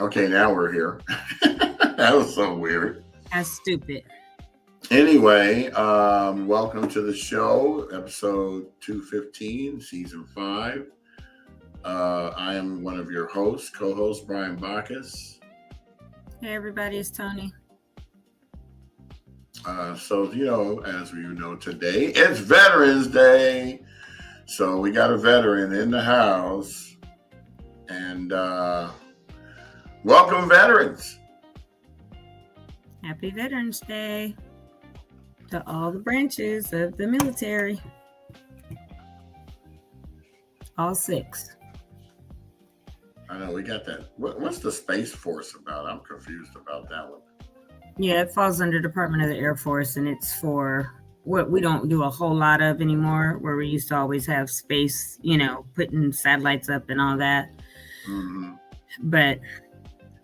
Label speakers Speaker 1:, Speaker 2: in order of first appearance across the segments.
Speaker 1: Okay, now we're here. That was so weird.
Speaker 2: That's stupid.
Speaker 1: Anyway, welcome to the show, episode 215, season 5. I am one of your hosts, co-host Brian Bacchus.
Speaker 2: Hey, everybody, it's Toni.
Speaker 1: So, as we know today, it's Veterans Day. So we got a veteran in the house. And welcome, veterans.
Speaker 2: Happy Veterans Day to all the branches of the military. All 6.
Speaker 1: I know we got that. What's the Space Force about? I'm confused about that one.
Speaker 2: Yeah, it falls under Department of the Air Force, and it's for what we don't do a whole lot of anymore, where we used to always have space, putting satellites up and all that.
Speaker 1: Mm-hmm.
Speaker 2: But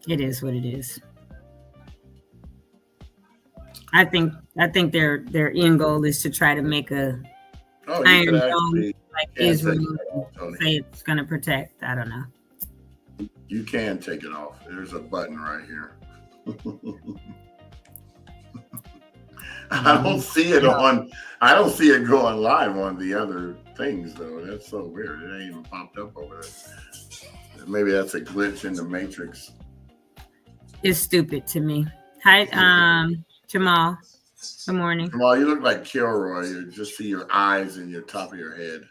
Speaker 2: it is what it is. I think their end goal is to try to make a Iron Dome like Israel say it's going to protect. I don't know.
Speaker 1: You can take it off. There's a button right here. I don't see it going live on the other things though. That's so weird. It ain't even popped up over there. Maybe that's a glitch in the matrix.
Speaker 2: It's stupid to me. Hi, Jamal. Good morning.
Speaker 1: Jamal, you look like Kilroy. You just see your eyes and your top of your head.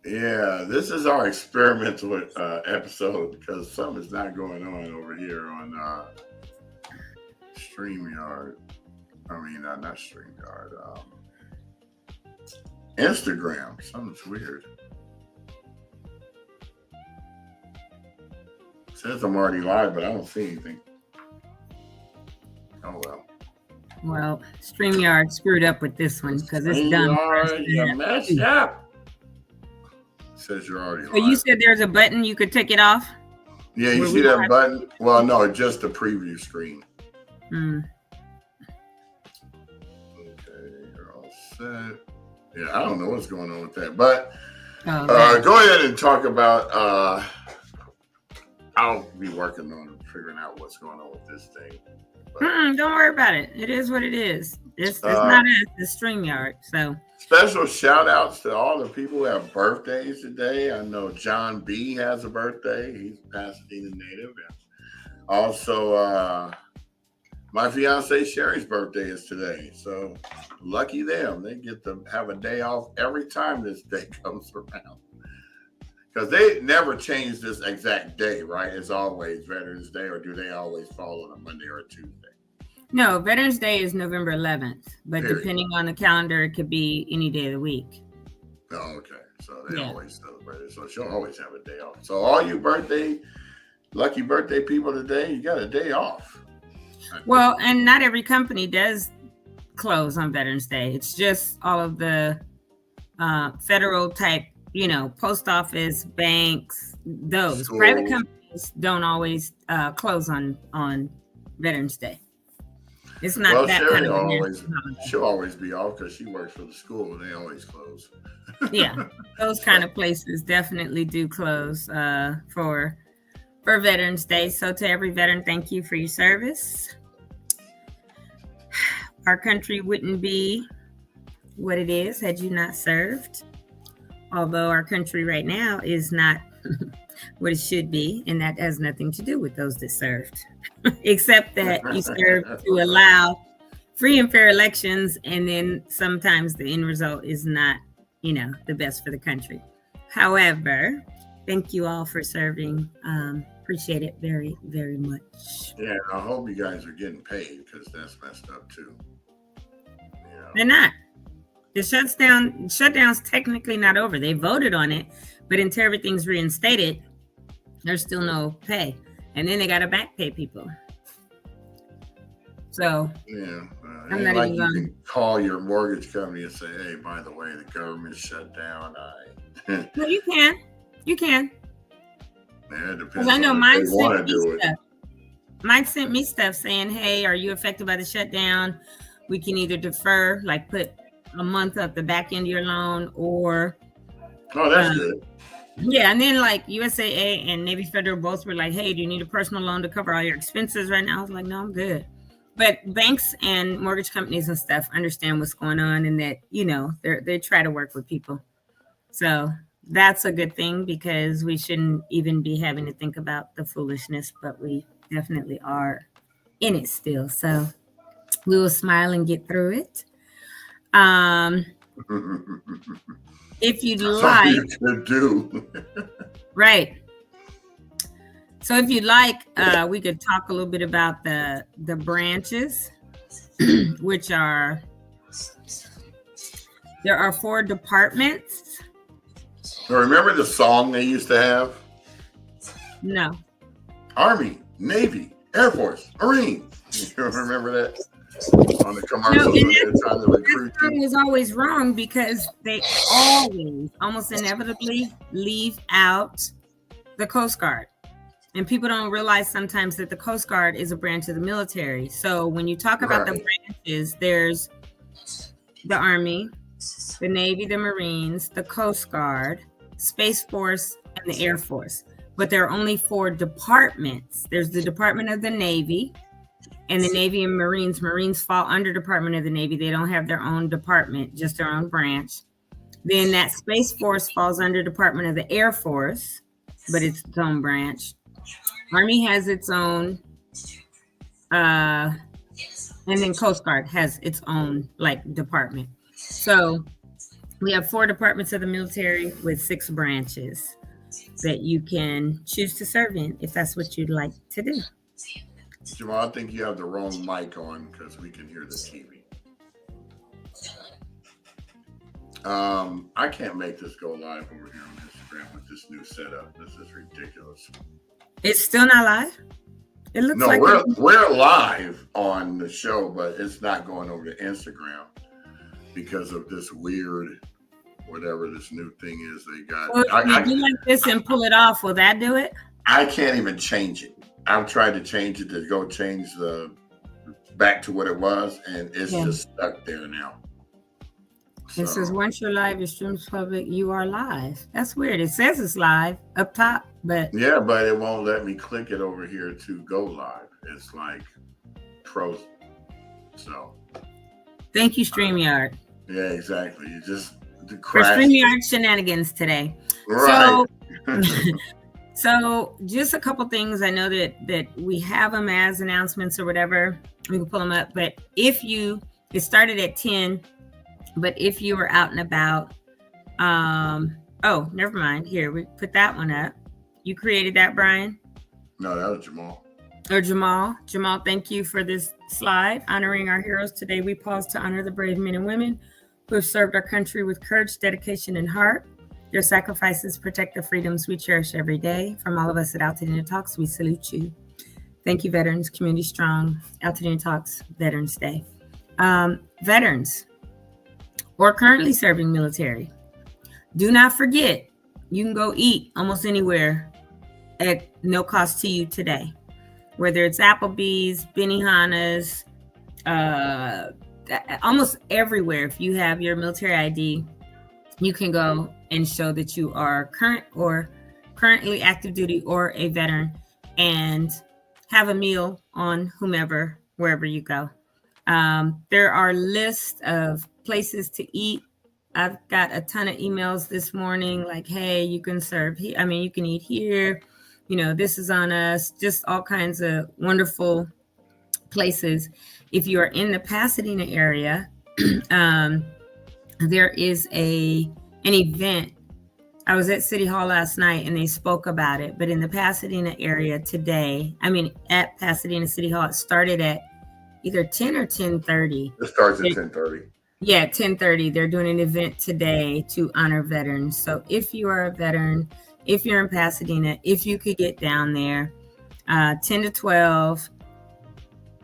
Speaker 1: Yeah, this is our experimental episode because something's not going on over here on StreamYard. I mean, not StreamYard. Instagram. Something's weird. It says I'm already live, but I don't see anything. Oh, well.
Speaker 2: Well, StreamYard screwed up with this one because it's done.
Speaker 1: You messed up. Says you're already live.
Speaker 2: So you said there's a button you could take it off?
Speaker 1: Yeah, you see that button? Well, no, just the preview screen.
Speaker 2: Mm.
Speaker 1: Okay, you're all set. Yeah, I don't know what's going on with that, but go ahead and talk about. I'll be working on figuring out what's going on with this thing.
Speaker 2: Don't worry about it. It is what it is. It's not us. It's StreamYard. So
Speaker 1: special shout outs to all the people who have birthdays today. I know John B has a birthday. He's a Pasadena native. And also, my fiance Sherry's birthday is today. So lucky them. They get to have a day off every time this day comes around. Because they never change this exact day, right? It's always Veterans Day, or do they always fall on a Monday or a Tuesday?
Speaker 2: No, Veterans Day is November 11th, but
Speaker 1: Period.
Speaker 2: Depending on the calendar, it could be any day of the week.
Speaker 1: Oh, okay. So they always celebrate it. So she'll always have a day off. So all you lucky birthday people today, you got a day off.
Speaker 2: Well, and not every company does close on Veterans Day. It's just all of the federal type, post office, banks, those. Schools. Private companies don't always close on Veterans Day. It's not that
Speaker 1: Sherry
Speaker 2: kind of
Speaker 1: she'll always be off because she works for the school and they always close.
Speaker 2: Yeah, those kind of places definitely do close for Veterans Day. So to every veteran, thank you for your service. Our country wouldn't be what it is had you not served. Although our country right now is not what it should be, and that has nothing to do with those that served, except that you served to allow free and fair elections, and then sometimes the end result is not, the best for the country. However, thank you all for serving. Appreciate it very, very much.
Speaker 1: Yeah, I hope you guys are getting paid because that's messed up too.
Speaker 2: They're not. The shutdown's technically not over. They voted on it, but until everything's reinstated, there's still no pay. And then they got to back pay people. So,
Speaker 1: I'm not even you can call your mortgage company and say, hey, by the way, the government shut down.
Speaker 2: Well, you can. You can.
Speaker 1: Yeah, it depends.
Speaker 2: Because I know mine sent me stuff saying, hey, are you affected by the shutdown? We can either defer, like put a month at the back end of your loan, or
Speaker 1: Oh, that's good.
Speaker 2: yeah. And then like USAA and Navy Federal both were like, hey, do you need a personal loan to cover all your expenses right now? I was like, no, I'm good. But banks and mortgage companies and stuff understand what's going on, and that, you know, they try to work with people. So that's a good thing, because we shouldn't even be having to think about the foolishness, but we definitely are in it still. So we will smile and get through it. If you'd
Speaker 1: Something
Speaker 2: like,
Speaker 1: you could do.
Speaker 2: right. So if you'd like, we could talk a little bit about the branches, which are, there are 4 departments.
Speaker 1: So remember the song they used to have?
Speaker 2: No.
Speaker 1: Army, Navy, Air Force, Marine. You remember that? On the commercials when they're trying to recruit
Speaker 2: that song
Speaker 1: you.
Speaker 2: is always wrong, because they always, almost inevitably, leave out the Coast Guard. And people don't realize sometimes that the Coast Guard is a branch of the military. So when you talk about the branches, there's the Army, the Navy, the Marines, the Coast Guard, Space Force, and the Air Force. But there are only 4 departments. There's the Department of the Navy, and the Navy and Marines. Marines fall under Department of the Navy. They don't have their own department, just their own branch. Then that Space Force falls under Department of the Air Force, but it's its own branch. Army has its own, and then Coast Guard has its own like department. So we have 4 departments of the military with 6 branches that you can choose to serve in if that's what you'd like to do.
Speaker 1: Jamal, I think you have the wrong mic on, because we can hear the TV. I can't make this go live over here on Instagram with this new setup. This is ridiculous.
Speaker 2: It's still not live? It looks
Speaker 1: No,
Speaker 2: like
Speaker 1: we're live on the show, but it's not going over to Instagram because of this weird, whatever this new thing is they got.
Speaker 2: Well, if you do like this and pull it off, will that do it?
Speaker 1: I can't even change it. I've tried to change it to go change the back to what it was, and it's just stuck there now.
Speaker 2: It says once you're live, your stream's public, you are live. That's weird. It says it's live up top, but
Speaker 1: yeah, but it won't let me click it over here to go live. It's like frozen. So
Speaker 2: thank you, StreamYard.
Speaker 1: Yeah, exactly. You just
Speaker 2: For
Speaker 1: crash.
Speaker 2: StreamYard shenanigans today.
Speaker 1: Right.
Speaker 2: So just a couple things. I know that we have them as announcements or whatever. We can pull them up. But it started at 10. But if you were out and about, oh, never mind. Here, we put that one up. You created that, Brian?
Speaker 1: No, that was Jamal.
Speaker 2: Or Jamal. Jamal, thank you for this slide. Honoring our heroes. Today, we pause to honor the brave men and women who have served our country with courage, dedication, and heart. Your sacrifices protect the freedoms we cherish every day. From all of us at Altadena Talks, we salute you. Thank you, veterans. Community strong. Altadena Talks, Veterans Day. Veterans or currently serving military, do not forget, you can go eat almost anywhere at no cost to you today. Whether it's Applebee's, Benihana's, almost everywhere. If you have your military ID, you can go and show that you are currently active duty or a veteran, and have a meal on whomever, wherever you go. There are lists of places to eat. I've got a ton of emails this morning like, hey, you can serve here. I mean, you can eat here. You know, this is on us. Just all kinds of wonderful places. If you are in the Pasadena area, there is an event. I was at City Hall last night and they spoke about it. But in the Pasadena area today, at Pasadena City Hall, it started at either 10 or 10:30.
Speaker 1: It starts at 10:30.
Speaker 2: Yeah, 10:30. They're doing an event today to honor veterans. So if you are a veteran, if you're in Pasadena, if you could get down there, 10 to 12,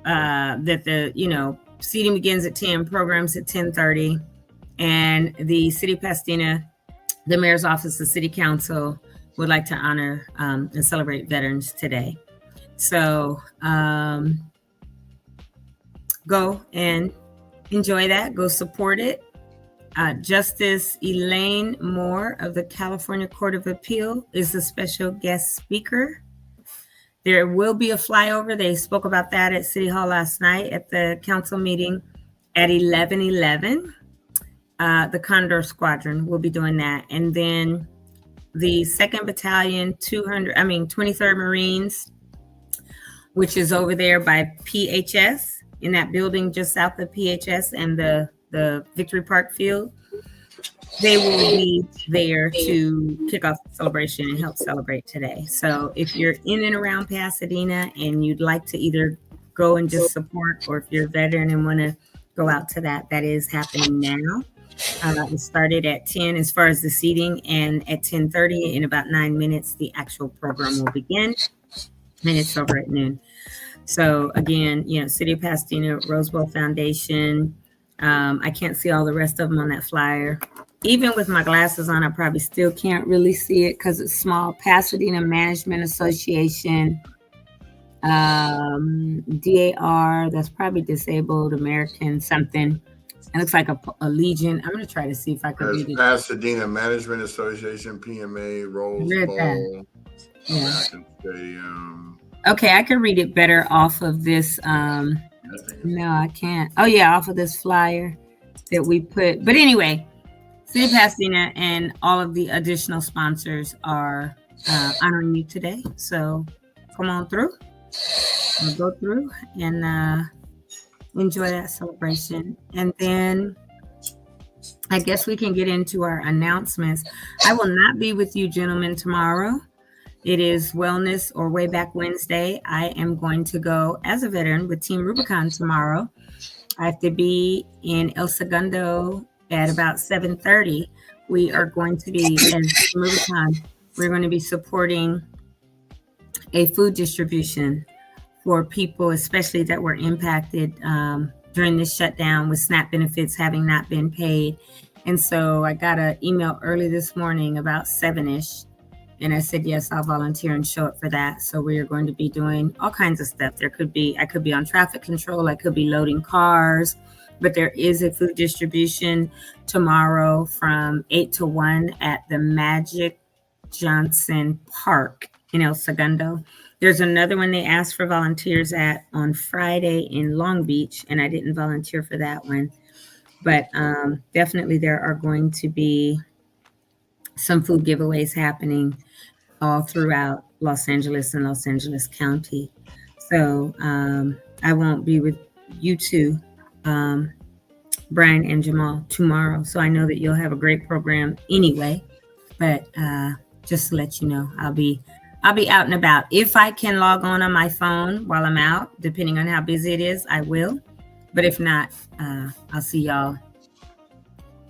Speaker 2: that the, seating begins at 10, programs at 10:30. And the City of Pasadena, the Mayor's Office, the City Council would like to honor and celebrate veterans today. So go and enjoy that. Go support it. Justice Elaine Moore of the California Court of Appeal is the special guest speaker. There will be a flyover. They spoke about that at City Hall last night at the council meeting at 11:11. The Condor Squadron will be doing that. And then the 2nd Battalion, 23rd Marines, which is over there by PHS, in that building just south of PHS and the Victory Park field. They will be there to kick off the celebration and help celebrate today. So if you're in and around Pasadena and you'd like to either go and just support, or if you're a veteran and want to go out to that, that is happening now. It started at 10 as far as the seating, and at 10:30, in about 9 minutes, the actual program will begin, and it's over at noon. So again, City of Pasadena, Rose Bowl Foundation. I can't see all the rest of them on that flyer. Even with my glasses on, I probably still can't really see it because it's small. Pasadena Management Association, DAR, that's probably Disabled American something. It looks like a Legion. I'm going to try to see if I can read it.
Speaker 1: Pasadena Management Association, PMA, Rose Bowl, American Stadium.
Speaker 2: Okay, I can read it better off of this. No, I can't. Oh, yeah, off of this flyer that we put. But anyway, City of Pasadena and all of the additional sponsors are honoring you today. So come on through. We'll go through and enjoy that celebration. And then I guess we can get into our announcements. I will not be with you gentlemen tomorrow. It is Wellness or Way Back Wednesday. I am going to go as a veteran with Team Rubicon tomorrow. I have to be in El Segundo at about 7:30. We are going to be, as Team Rubicon, we're going to be supporting a food distribution for people, especially that were impacted during this shutdown with SNAP benefits having not been paid. And so I got an email early this morning about 7-ish. And I said, yes, I'll volunteer and show up for that. So we are going to be doing all kinds of stuff. I could be on traffic control. I could be loading cars. But there is a food distribution tomorrow from 8 to 1 at the Magic Johnson Park in El Segundo. There's another one they asked for volunteers at on Friday in Long Beach, and I didn't volunteer for that one. But definitely there are going to be some food giveaways happening all throughout Los Angeles and Los Angeles County. So I won't be with you two, Brian and Jamal, tomorrow. So I know that you'll have a great program anyway. But just to let you know, I'll be out and about. If I can log on my phone while I'm out, depending on how busy it is, I will. But if not, I'll see y'all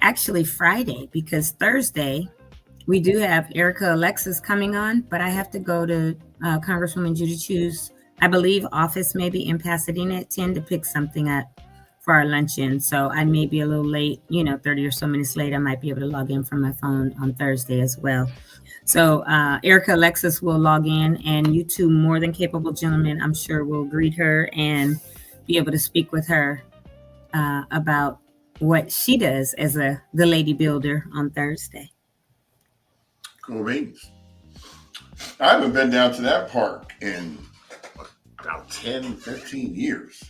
Speaker 2: actually Friday, because Thursday we do have Erica Alexis coming on, but I have to go to Congresswoman Judy Chu's, I believe, office maybe in Pasadena at 10 to pick something up for our luncheon. So I may be a little late, 30 or so minutes late. I might be able to log in from my phone on Thursday as well. So Erica Alexis will log in, and you two more than capable gentlemen, I'm sure, will greet her and be able to speak with her about what she does as the lady builder on Thursday.
Speaker 1: Cool beans. I haven't been down to that park in about 10, 15 years.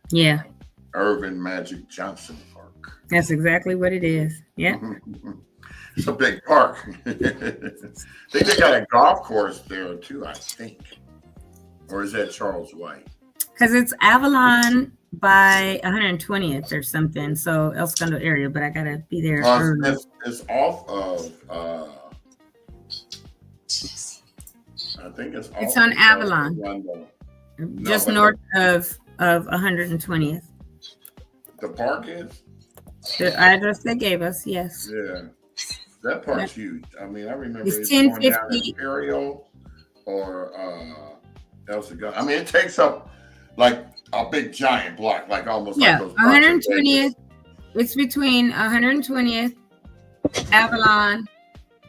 Speaker 2: Yeah.
Speaker 1: Irvin Magic Johnson Park.
Speaker 2: That's exactly what it is. Yeah.
Speaker 1: It's a big park. I think they got a golf course there too, I think. Or is that Charles White? Because
Speaker 2: it's Avalon by 120th or something. So El Segundo area, but I got to be there early.
Speaker 1: It's off of... I think it's
Speaker 2: on Avalon, just north of 120th.
Speaker 1: The park is?
Speaker 2: The address they gave us, yes.
Speaker 1: Yeah. That park's huge. I mean, I remember
Speaker 2: it's 1050
Speaker 1: Imperial or El Segundo. I mean, it takes up like a big giant block, like almost like those
Speaker 2: 120th. It's between 120th, Avalon,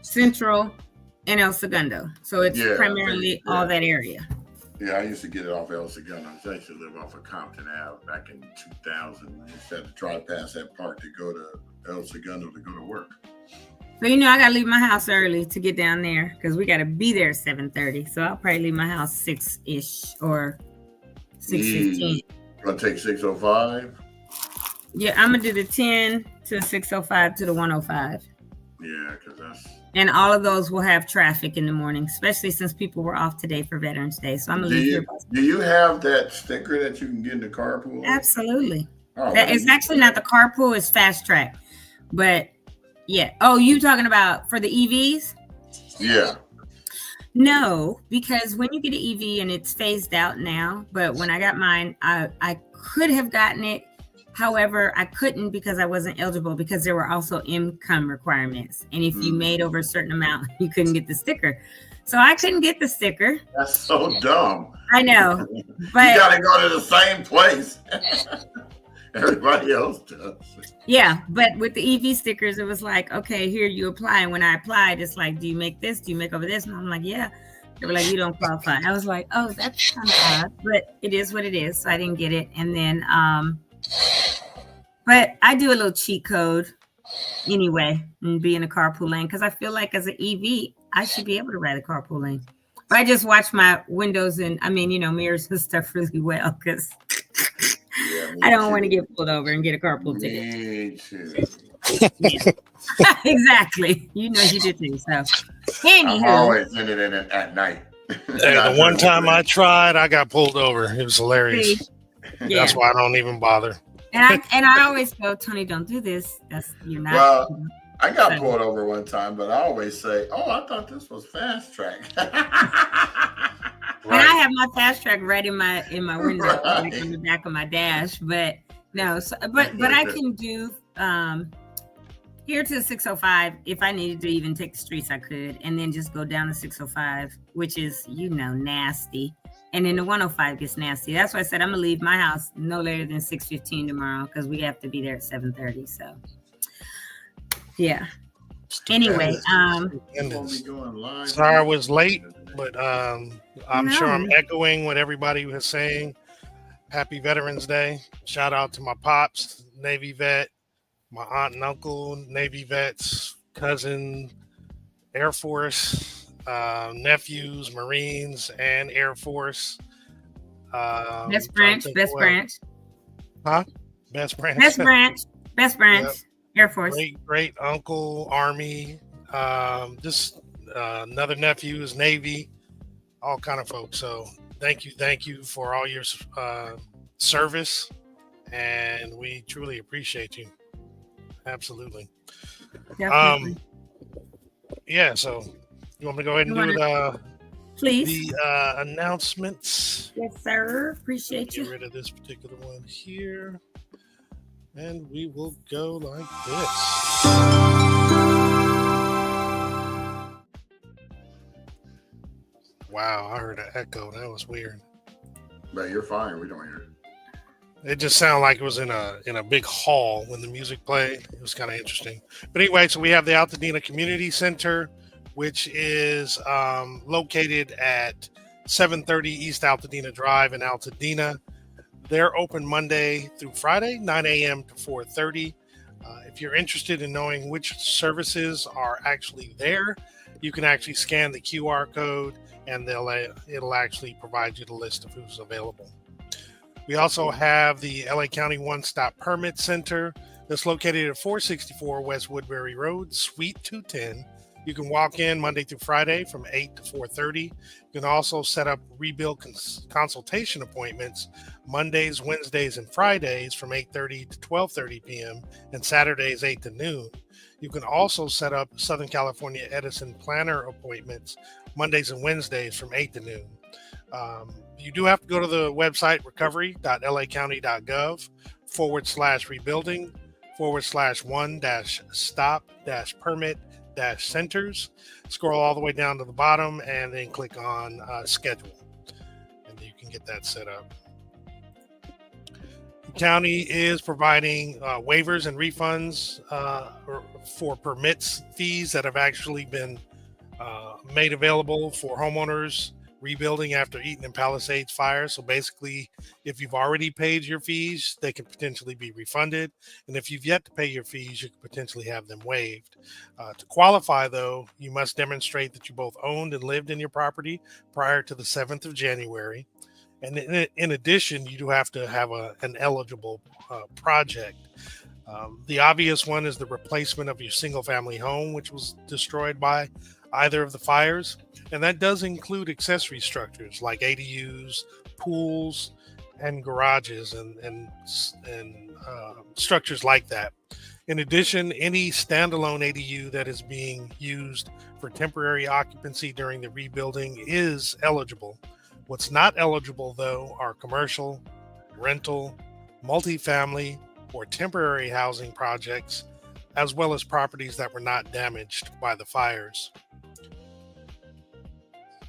Speaker 2: Central, and El Segundo. So it's primarily all that area.
Speaker 1: Yeah, I used to get it off El Segundo. I used to live off of Compton Ave back in 2000. I used to have to drive past that park to go to El Segundo to go to work.
Speaker 2: So I gotta leave my house early to get down there because we gotta be there at 7:30. So I'll probably leave my house 6-ish or 6:15.
Speaker 1: Gonna take 605.
Speaker 2: Yeah, I'm gonna do the 10 to 6:05 to the 105.
Speaker 1: Yeah, because that's.
Speaker 2: And all of those will have traffic in the morning, especially since people were off today for Veterans Day. So I'm gonna leave here.
Speaker 1: Do you have that sticker that you can get in the carpool?
Speaker 2: Absolutely. It's actually not the carpool; it's fast track. But yeah. Oh, you talking about for the EVs?
Speaker 1: Yeah.
Speaker 2: No, because when you get an EV and it's phased out now, but when I got mine, I could have gotten it. However, I couldn't because I wasn't eligible because there were also income requirements. And if you made over a certain amount, you couldn't get the sticker. So I couldn't get the sticker.
Speaker 1: That's so dumb.
Speaker 2: I know. But
Speaker 1: you got to go to the same place. Everybody else does.
Speaker 2: Yeah. But with the EV stickers, it was like, okay, here you apply. And when I applied, it's like, do you make this? Do you make over this? And I'm like, yeah. They were like, you don't qualify. I was like, oh, that's kind of odd. But it is what it is. So I didn't get it. And then, but I do a little cheat code anyway and be in a carpool lane because I feel like as an EV, I should be able to ride a carpool lane. But I just watch my windows and mirrors and stuff really well because I don't want to get pulled over and get a carpool ticket.
Speaker 1: Me too.
Speaker 2: Exactly. You did too. So
Speaker 1: I'm always in it at night.
Speaker 3: Hey, the one time I tried, I got pulled over. It was hilarious. Yeah. That's why I don't even bother.
Speaker 2: And I always go, Tony, don't do this. You're not.
Speaker 1: Well, I got pulled over one time, but I always say, "Oh, I thought this was fast track."
Speaker 2: And I have my fast track right in my window, like in the back of my dash. But no, but I can do here to 605 if I needed to even take the streets, I could, and then just go down to 605, which is nasty. And then the 105 gets nasty. That's why I said I'm gonna leave my house no later than 6:15 tomorrow because we have to be there at 7:30. So, yeah. Anyway,
Speaker 3: sorry I was late, but I'm sure I'm echoing what everybody was saying. Happy Veterans Day! Shout out to my pops, Navy vet, my aunt and uncle, Navy vets, cousin, Air Force. Nephews, Marines, and Air Force.
Speaker 2: Best branch.
Speaker 3: Huh? Best branch.
Speaker 2: Best branch. Yep. Air Force.
Speaker 3: Great uncle, Army. Just another nephew is Navy. All kind of folks. So thank you for all your service, and we truly appreciate you. Absolutely.
Speaker 2: Definitely.
Speaker 3: Yeah. So. You want me to go ahead and do
Speaker 2: please
Speaker 3: the announcements?
Speaker 2: Yes, sir. Appreciate you.
Speaker 3: Get rid of this particular one here. And we will go like this. Wow, I heard an echo. That was weird.
Speaker 1: But you're fine. We don't hear it.
Speaker 3: It just sounded like it was in a big hall when the music played. It was kind of interesting. But anyway, so we have the Altadena Community Center, which is located at 730 East Altadena Drive in Altadena. They're open Monday through Friday, 9 a.m. to 4:30. If you're interested in knowing which services are actually there, you can actually scan the QR code and it'll actually provide you the list of who's available. We also have the LA County One-Stop Permit Center that's located at 464 West Woodbury Road, Suite 210. You can walk in Monday through Friday from 8 to 4:30. You can also set up rebuild consultation appointments Mondays, Wednesdays, and Fridays from 8:30 to 12:30 p.m. and Saturdays 8 to noon. You can also set up Southern California Edison planner appointments Mondays and Wednesdays from 8 to noon. You do have to go to the website recovery.lacountry.gov/rebuilding/1-stop-permit-centers. Scroll all the way down to the bottom and then click on schedule, and you can get that set up. The county is providing waivers and refunds for permits fees that have actually been made available for homeowners rebuilding after Eaton and Palisades fire. So basically, if you've already paid your fees, they can potentially be refunded. And if you've yet to pay your fees, you could potentially have them waived. To qualify, though, you must demonstrate that you both owned and lived in your property prior to the 7th of January. And in addition, you do have to have an eligible project. The obvious one is the replacement of your single family home, which was destroyed by either of the fires. And that does include accessory structures like ADUs, pools, and garages and structures like that. In addition, any standalone ADU that is being used for temporary occupancy during the rebuilding is eligible. What's not eligible, though, are commercial, rental, multifamily, or temporary housing projects, as well as properties that were not damaged by the fires.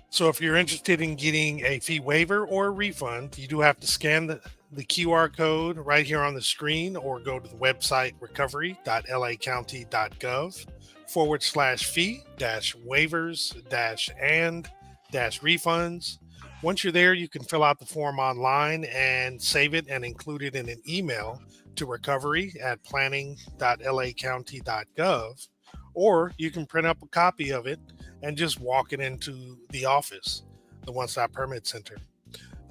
Speaker 3: So if you're interested in getting a fee waiver or a refund, you do have to scan the QR code right here on the screen or go to the website recovery.lacounty.gov/fee-waivers-and-refunds. Once you're there, you can fill out the form online and save it and include it in an email to recovery@planning.lacounty.gov, or you can print up a copy of it and just walk it into the office, the One Stop Permit Center.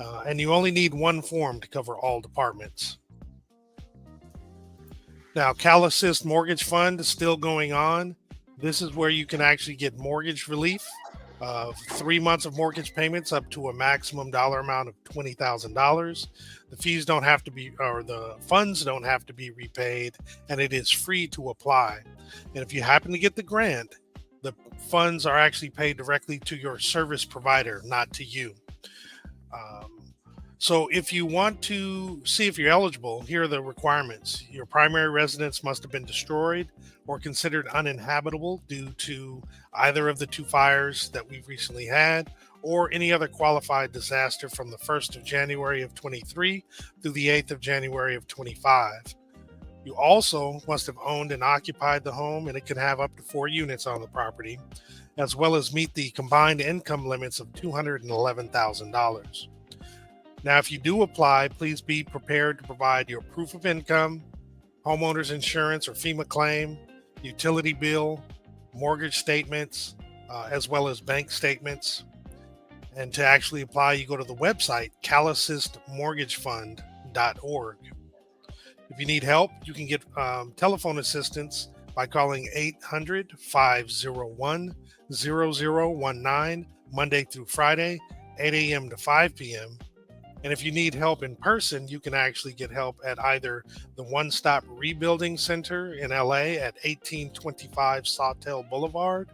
Speaker 3: And you only need one form to cover all departments. Now, CalAssist Mortgage Fund is still going on. This is where you can actually get mortgage relief. 3 months of mortgage payments up to a maximum dollar amount of $20,000. The fees don't have to be, or the funds don't have to be repaid, and it is free to apply. And if you happen to get the grant, the funds are actually paid directly to your service provider, not to you. So if you want to see if you're eligible, here are the requirements. Your primary residence must have been destroyed or considered uninhabitable due to either of the 2 fires that we've recently had, or any other qualified disaster from the 1st of January of 23 through the 8th of January of 25. You also must have owned and occupied the home, and it can have up to 4 units on the property, as well as meet the combined income limits of $211,000. Now, if you do apply, please be prepared to provide your proof of income, homeowner's insurance or FEMA claim, utility bill, mortgage statements, as well as bank statements. And to actually apply, you go to the website, calassistmortgagefund.org. If you need help, you can get telephone assistance by calling 800-501-0019 Monday through Friday, 8 a.m. to 5 p.m. And if you need help in person, you can actually get help at either the One Stop Rebuilding Center in LA at 1825 Sawtelle Boulevard,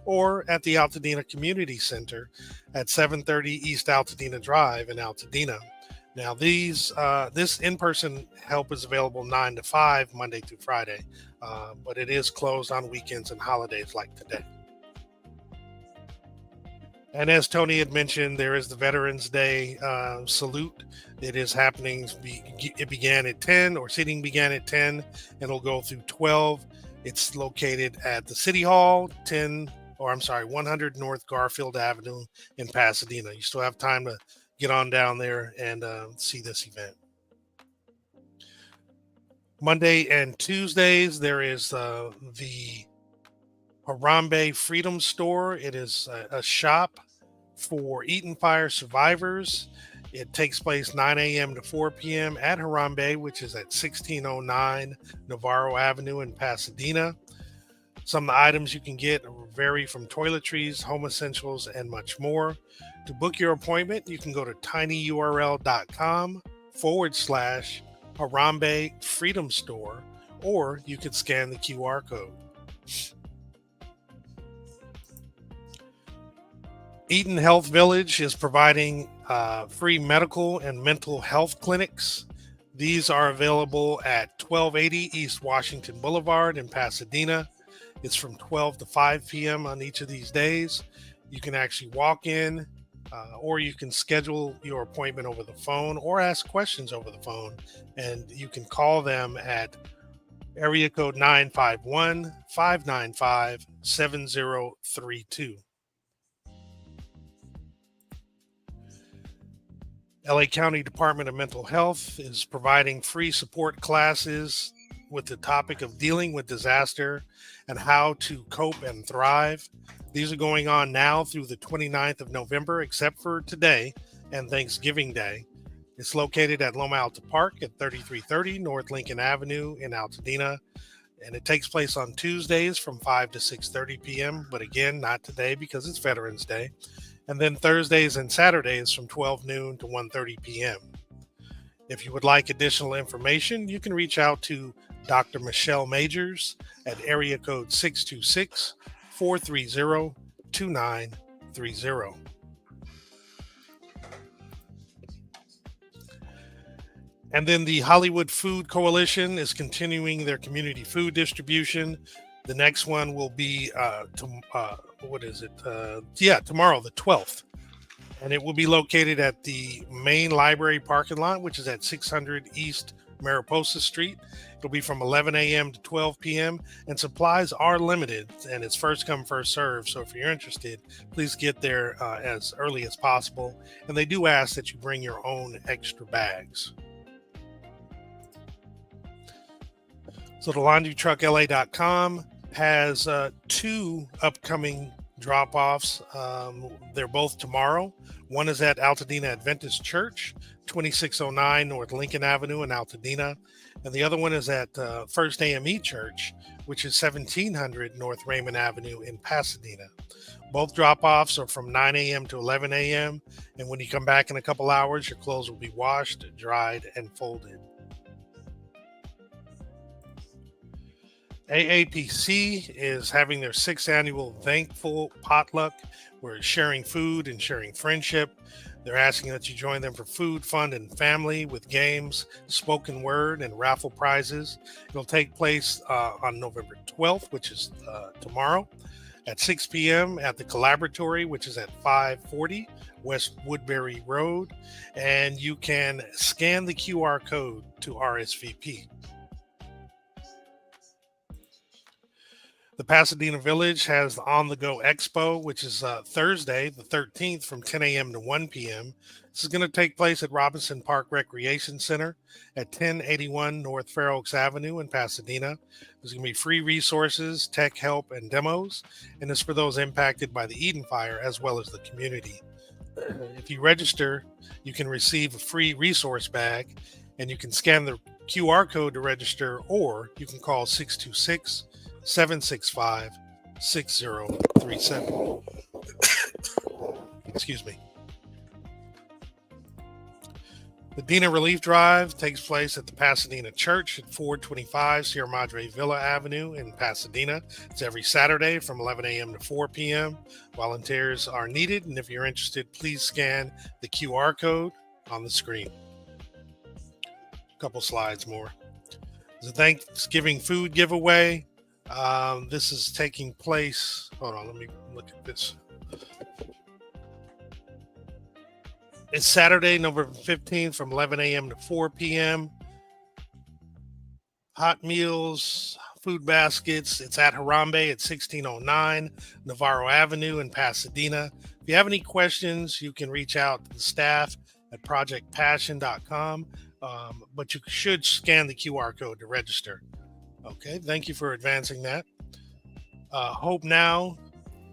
Speaker 3: or at the Altadena Community Center at 730 East Altadena Drive in Altadena. Now, this in-person help is available 9 to 5 Monday through Friday, but it is closed on weekends and holidays like today. And as Toni had mentioned, there is the Veterans Day salute. It is happening. It began at 10, or seating began at 10, and it'll go through 12. It's located at the City Hall, 100 North Garfield Avenue in Pasadena. You still have time to get on down there and see this event. Monday and Tuesdays, there is the Harambe Freedom Store. It is a shop for Eaton Fire survivors. It takes place 9 a.m. to 4 p.m. at Harambe, which is at 1609 Navarro Avenue in Pasadena. Some of the items you can get vary from toiletries, home essentials, and much more. To book your appointment, you can go to tinyurl.com/Harambe Freedom Store, or you could scan the QR code. Eaton Health Village is providing free medical and mental health clinics. These are available at 1280 East Washington Boulevard in Pasadena. It's from 12 to 5 p.m. on each of these days. You can actually walk in, or you can schedule your appointment over the phone or ask questions over the phone. And you can call them at area code 951-595-7032. LA County Department of Mental Health is providing free support classes with the topic of dealing with disaster and how to cope and thrive. These are going on now through the 29th of November, except for today and Thanksgiving Day. It's located at Loma Alta Park at 3330 North Lincoln Avenue in Altadena. And it takes place on Tuesdays from 5 to 6:30 p.m. But again, not today because it's Veterans Day. And then Thursdays and Saturdays from 12 noon to 1:30 p.m. If you would like additional information, you can reach out to Dr. Michelle Majors at area code 626-430-2930. And then the Hollywood Food Coalition is continuing their community food distribution. The next one will be tomorrow, the 12th. And it will be located at the main library parking lot, which is at 600 East Mariposa Street. It'll be from 11 a.m. to 12 p.m. and supplies are limited and it's first come, first serve. So if you're interested, please get there as early as possible. And they do ask that you bring your own extra bags. So the LaundryTruckLA.com has 2 upcoming drop-offs. They're both tomorrow. One is at Altadena Adventist Church, 2609 North Lincoln Avenue in Altadena. And the other one is at First AME Church, which is 1700 North Raymond Avenue in Pasadena. Both drop-offs are from 9 a.m. to 11 a.m. And when you come back in a couple hours, your clothes will be washed, dried, and folded. AAPC is having their 6th annual Thankful Potluck. We're sharing food and sharing friendship. They're asking that you join them for food, fun, and family with games, spoken word, and raffle prizes. It'll take place on November 12th, which is tomorrow, at 6 p.m. at the Collaboratory, which is at 540 West Woodbury Road. And you can scan the QR code to RSVP. The Pasadena Village has the On the Go Expo, which is Thursday, the 13th from 10 a.m. to 1 p.m. This is going to take place at Robinson Park Recreation Center at 1081 North Fair Oaks Avenue in Pasadena. There's going to be free resources, tech help, and demos, and it's for those impacted by the Eden Fire as well as the community. If you register, you can receive a free resource bag, and you can scan the QR code to register, or you can call 626-765-6037. Excuse me. The Dina Relief Drive takes place at the Pasadena Church at 425 Sierra Madre Villa Avenue in Pasadena. It's every Saturday from 11 a.m. to 4 p.m. Volunteers are needed, and if you're interested, please scan the QR code on the screen. A couple slides more. There's a Thanksgiving food giveaway. This is taking place. Hold on, let me look at this. It's Saturday, November 15th from 11 a.m. to 4 p.m. Hot meals, food baskets. It's at Harambe at 1609 Navarro Avenue in Pasadena. If you have any questions, you can reach out to the staff at projectpassion.com, but you should scan the QR code to register. Okay, thank you for advancing that. Hope Now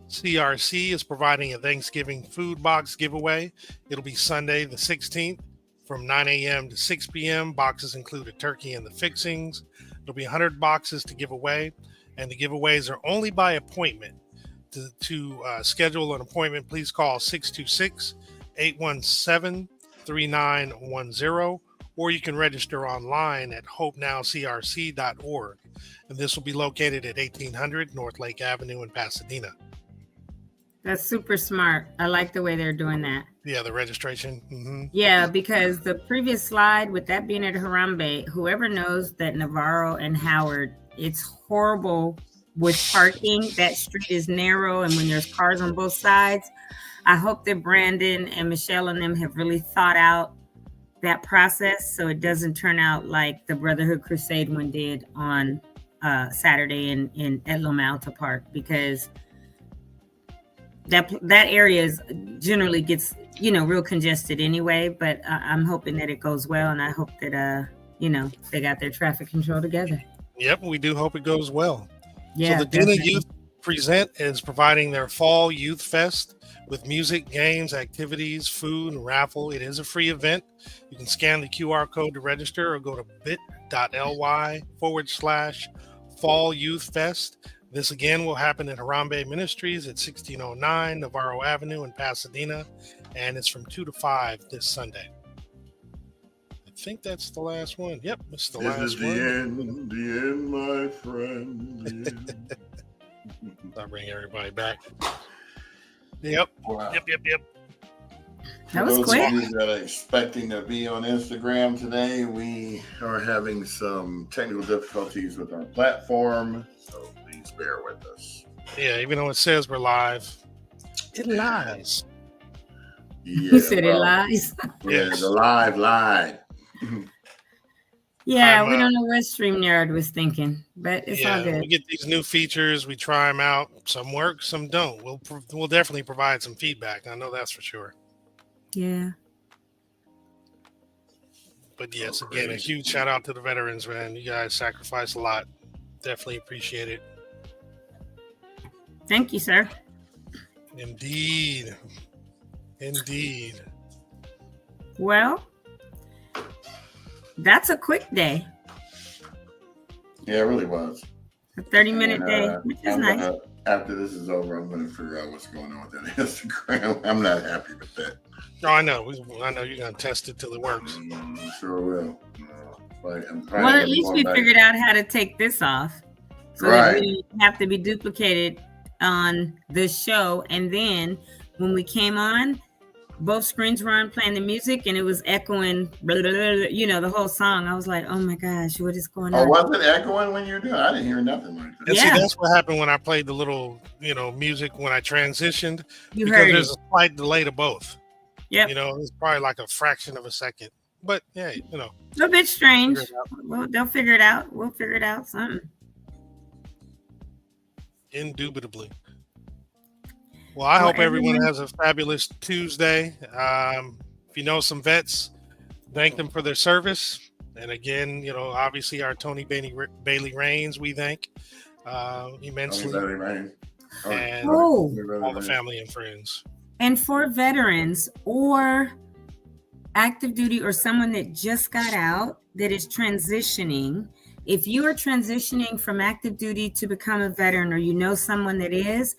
Speaker 3: CRC is providing a Thanksgiving food box giveaway. It'll be Sunday the 16th from 9 a.m. to 6 p.m. Boxes include a turkey and the fixings. There'll be 100 boxes to give away, and the giveaways are only by appointment. To schedule an appointment, please call 626-817-3910, or you can register online at hopenowcrc.org. And this will be located at 1800 North Lake Avenue in Pasadena.
Speaker 2: That's super smart. I like the way they're doing that.
Speaker 3: Yeah, the registration. Mm-hmm.
Speaker 2: Yeah, because the previous slide with that being at Harambe, whoever knows that Navarro and Howard, it's horrible with parking. That street is narrow, and when there's cars on both sides, I hope that Brandon and Michelle and them have really thought out that process so it doesn't turn out like the Brotherhood Crusade one did on Saturday at Loma Alta Park, because that area generally gets real congested anyway, but I'm hoping that it goes well, and I hope that they got their traffic control together.
Speaker 3: Yep, we do hope it goes well.
Speaker 2: Yeah,
Speaker 3: so the Dena
Speaker 2: definitely.
Speaker 3: Youth Present is providing their Fall Youth Fest with music, games, activities, food, and raffle. It is a free event. You can scan the QR code to register or go to bit.ly/Fall Youth Fest. This again will happen at Harambe Ministries at 1609 Navarro Avenue in Pasadena, and it's from 2 to 5 this Sunday. I think that's the last one. Yep, it's the last
Speaker 1: This is
Speaker 3: one.
Speaker 1: the end, my friend. The end.
Speaker 3: I'll bring everybody back. Yep.
Speaker 1: Wow.
Speaker 3: Yep.
Speaker 2: That was
Speaker 1: For those
Speaker 2: quick.
Speaker 1: of you that are expecting to be on Instagram today, we are having some technical difficulties with our platform, so please bear with us.
Speaker 3: Yeah, even though it says we're live, it lies.
Speaker 1: Yeah,
Speaker 2: You said it lies.
Speaker 1: Yeah,
Speaker 3: Yes.
Speaker 1: the live.
Speaker 2: Yeah,
Speaker 3: I'm,
Speaker 2: we don't know what StreamYard was thinking, but it's all good.
Speaker 3: We get these new features, we try them out. Some work, some don't. We'll definitely provide some feedback. I know that's for sure.
Speaker 2: Yeah.
Speaker 3: But yes,
Speaker 1: Oh,
Speaker 3: again, a
Speaker 1: great.
Speaker 3: huge shout out to the veterans, man. You guys sacrifice a lot. Definitely appreciate it.
Speaker 2: Thank you, sir.
Speaker 3: Indeed.
Speaker 2: Well, that's a quick day.
Speaker 1: Yeah, it really was.
Speaker 2: A 30-minute
Speaker 1: And,
Speaker 2: day, which is nice.
Speaker 1: After this is over, I'm going to figure out what's going on with that Instagram. I'm not happy with that.
Speaker 3: Oh, I know. I know you're going to test it till it works.
Speaker 1: Sure will.
Speaker 2: Well, at least we figured out how to take this off. So that we didn't have to be duplicated on the show. And then when we came on, both screens were on playing the music and it was echoing, the whole song. I was like, oh my gosh, what is going on?
Speaker 1: Oh, was it echoing when you were doing it? I didn't hear nothing like that.
Speaker 3: And
Speaker 2: Yeah.
Speaker 3: see, that's what happened when I played the little, music when I transitioned.
Speaker 2: You
Speaker 3: because
Speaker 2: heard
Speaker 3: there's
Speaker 2: it.
Speaker 3: a slight delay to both.
Speaker 2: Yep.
Speaker 3: It's probably like a fraction of a second. But yeah,
Speaker 2: A little bit strange.
Speaker 3: Figure it out.
Speaker 2: Well, they'll figure it out. We'll figure it out. Something.
Speaker 3: Indubitably. Well, I hope everyone has a fabulous Tuesday. If you know some vets, thank them for their service. And again, obviously our Toni Bailey Rains, we thank immensely.
Speaker 1: Toni Bailey Rains.
Speaker 3: And
Speaker 2: Oh.
Speaker 3: all the family and friends.
Speaker 2: And for veterans or active duty or someone that just got out that is transitioning, if you are transitioning from active duty to become a veteran, or you know someone that is,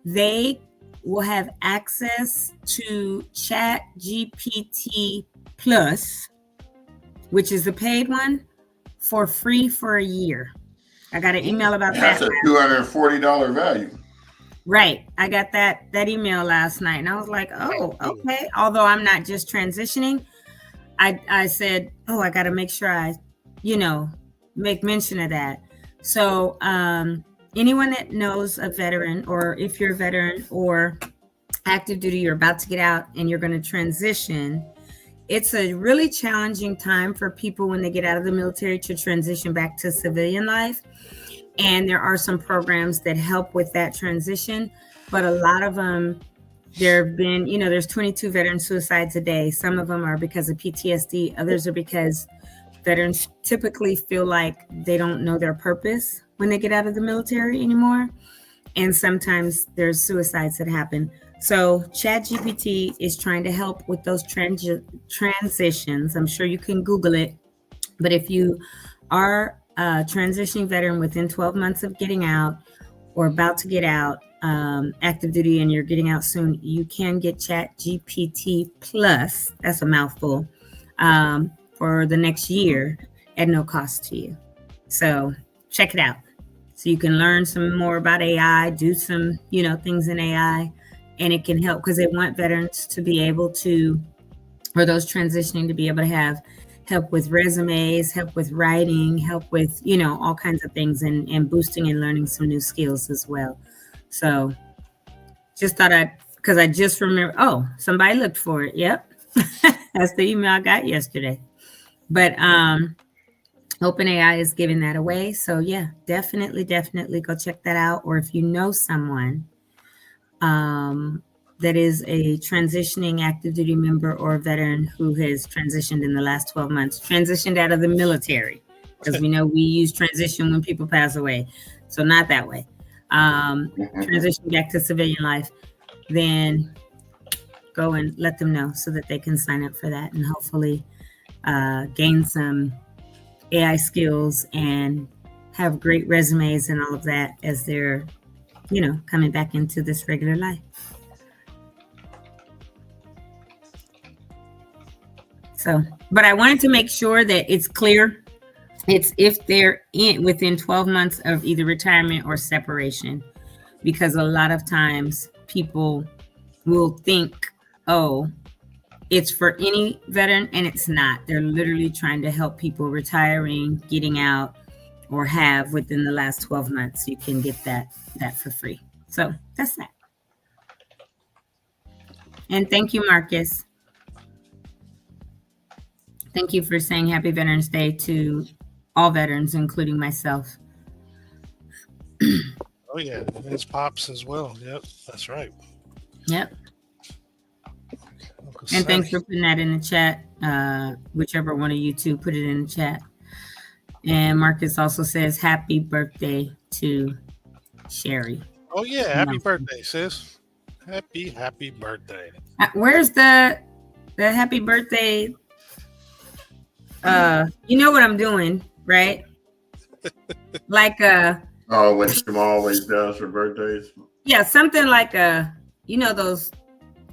Speaker 2: they will have access to Chat GPT Plus, which is the paid one, for free for a year. I got an email about that.
Speaker 1: That's a $240 value.
Speaker 2: Right. I got that email last night and I was like, oh, okay. Although I'm not just transitioning, I said, I got to make sure I, make mention of that. So anyone that knows a veteran, or if you're a veteran or active duty, you're about to get out and you're going to transition, it's a really challenging time for people when they get out of the military to transition back to civilian life. And there are some programs that help with that transition, but a lot of them, there have been, there's 22 veteran suicides a day. Some of them are because of PTSD. Others are because veterans typically feel like they don't know their purpose when they get out of the military anymore. And sometimes there's suicides that happen. So ChatGPT is trying to help with those transitions. I'm sure you can Google it. But if you are a transitioning veteran within 12 months of getting out or about to get out, active duty, and you're getting out soon, you can get ChatGPT Plus, that's a mouthful, for the next year at no cost to you. So check it out. So you can learn some more about AI, do some, things in AI, and it can help because they want veterans to be able to, or those transitioning to be able to have help with resumes, help with writing, help with, all kinds of things, and boosting and learning some new skills as well. So just thought because I just remember, somebody looked for it. Yep. That's the email I got yesterday. But OpenAI is giving that away. So yeah, definitely go check that out. Or if you know someone that is a transitioning active duty member or veteran who has transitioned in the last 12 months, transitioned out of the military, because we know we use transition when people pass away. So not that way. Transition back to civilian life, then go and let them know so that they can sign up for that and hopefully gain some AI skills and have great resumes and all of that as they're, coming back into this regular life. So, but I wanted to make sure that it's clear. It's if they're within 12 months of either retirement or separation, because a lot of times people will think, oh, it's for any veteran, and it's not. They're literally trying to help people retiring, getting out, or have within the last 12 months. You can get that for free. So that's that. And thank you, Marcus. Thank you for saying Happy Veterans Day to all veterans, including myself.
Speaker 3: Oh yeah, his pops as well. Yep, that's right.
Speaker 2: Yep. And thanks for putting that in the chat. Whichever one of you two put it in the chat. And Marcus also says happy birthday to Sherry.
Speaker 3: Oh yeah, happy birthday, sis. Happy birthday.
Speaker 2: Where's the happy birthday? You know what I'm doing, right? Like
Speaker 1: oh, what Shema always does for birthdays.
Speaker 2: Yeah, something like those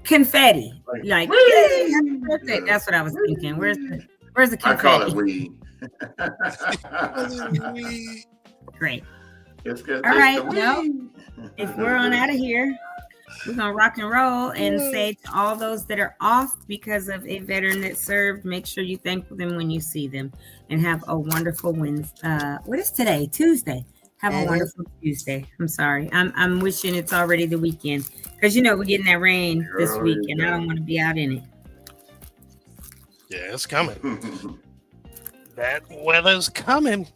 Speaker 2: confetti. Like yay, happy birthday. That's what I was thinking. Where's the confetti?
Speaker 1: I call it weed.
Speaker 2: Great.
Speaker 1: It's good.
Speaker 2: All right, well, if we're on out of here, we're gonna rock and roll and say to all those that are off because of a veteran that served, make sure you thank them when you see them, and have a wonderful Wednesday. What is today? Tuesday. Have a wonderful Tuesday. I'm sorry. I'm wishing it's already the weekend because we're getting that rain this week, and I don't want to be out in it.
Speaker 3: Yeah, it's coming. That weather's coming.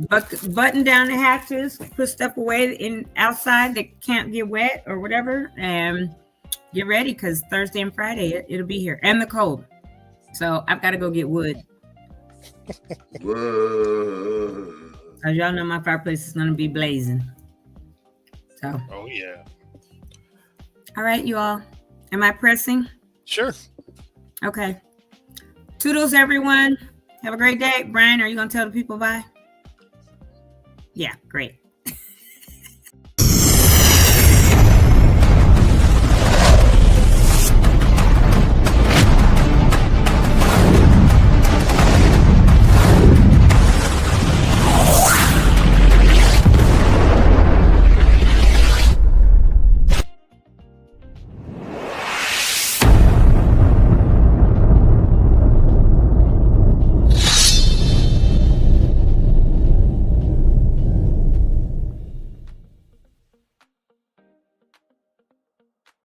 Speaker 2: Button down the hatches, put stuff away outside that can't get wet or whatever, and get ready because Thursday and Friday it'll be here, and the cold. So I've got to go get wood. As y'all know, my fireplace is going to be blazing. So.
Speaker 3: Oh yeah.
Speaker 2: All right, you all. Am I pressing?
Speaker 3: Sure.
Speaker 2: Okay. Toodles, everyone. Have a great day. Brian, are you going to tell the people bye? Yeah, great.